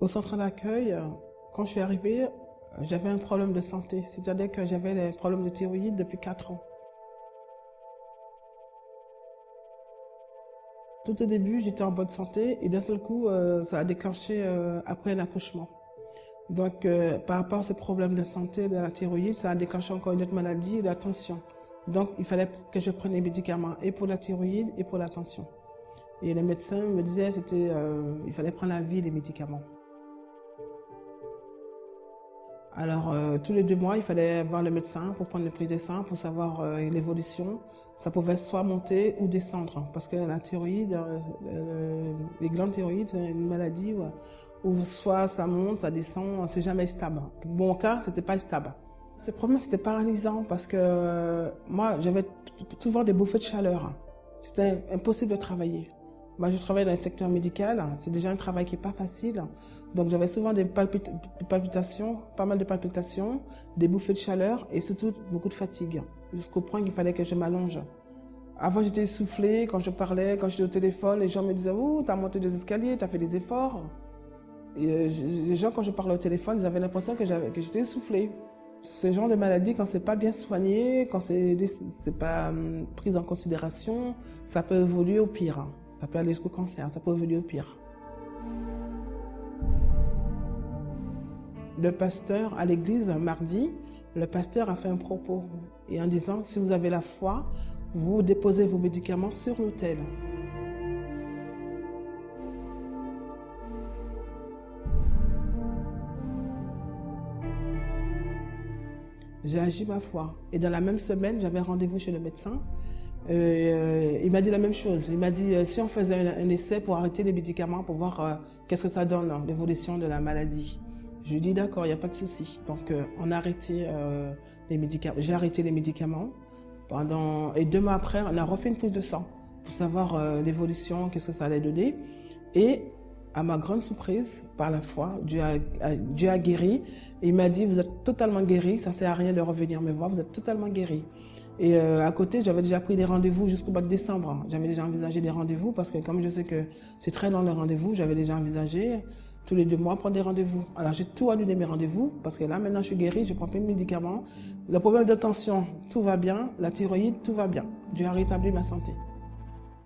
Au centre d'accueil, quand je suis arrivée, j'avais un problème de santé, c'est-à-dire que j'avais des problèmes de thyroïde depuis 4 ans. Tout au début, j'étais en bonne santé et d'un seul coup, ça a déclenché après l'accouchement. Donc, par rapport à ce problème de santé de la thyroïde, ça a déclenché encore une autre maladie, la tension. Donc, il fallait que je prenne des médicaments et pour la thyroïde et pour la tension. Et les médecins me disaient qu'il fallait prendre la vie des médicaments. Alors, tous les 2 mois, il fallait voir le médecin pour prendre les prises de sang, pour savoir l'évolution. Ça pouvait soit monter ou descendre, parce que la thyroïde, les glandes thyroïdes, c'est une maladie où soit ça monte, ça descend, c'est jamais stable. Pour mon cas, c'était pas stable. Ce problème, c'était paralysant, parce que moi, j'avais souvent des bouffées de chaleur. C'était impossible de travailler. Moi, je travaille dans le secteur médical, c'est déjà un travail qui n'est pas facile. Donc j'avais souvent des palpitations, pas mal de palpitations, des bouffées de chaleur et surtout beaucoup de fatigue, jusqu'au point qu'il fallait que je m'allonge. Avant j'étais essoufflée, quand je parlais, quand j'étais au téléphone, les gens me disaient « Oh, t'as monté des escaliers, t'as fait des efforts ». Et les gens, quand je parlais au téléphone, ils avaient l'impression que j'étais essoufflée. Ce genre de maladie, quand c'est pas bien soigné, quand c'est pas pris en considération, ça peut évoluer au pire. Ça peut aller jusqu'au cancer, ça peut évoluer au pire. Le pasteur à l'église, mardi, le pasteur a fait un propos et en disant, si vous avez la foi, vous déposez vos médicaments sur l'autel. J'ai agi ma foi. Et dans la même semaine, j'avais rendez-vous chez le médecin. Il m'a dit la même chose. Il m'a dit, si on faisait un essai pour arrêter les médicaments, pour voir qu'est-ce que ça donne, l'évolution de la maladie. Je lui ai dit d'accord, il n'y a pas de souci. Donc on a arrêté les médicaments. J'ai arrêté les médicaments et 2 mois après, on a refait une prise de sang pour savoir l'évolution, qu'est-ce que ça allait donner. Et à ma grande surprise, par la foi, Dieu a guéri. Et il m'a dit, vous êtes totalement guéri, ça ne sert à rien de revenir me voir, vous êtes totalement guéri. Et à côté, j'avais déjà pris des rendez-vous jusqu'au mois de décembre. J'avais déjà envisagé des rendez-vous parce que comme je sais que c'est très long le rendez-vous, j'avais déjà envisagé tous les 2 mois prendre des rendez-vous. Alors j'ai tout annulé mes rendez-vous parce que là maintenant je suis guérie, je prends plus de médicaments. Le problème de tension, tout va bien. La thyroïde, tout va bien. Dieu a rétabli ma santé.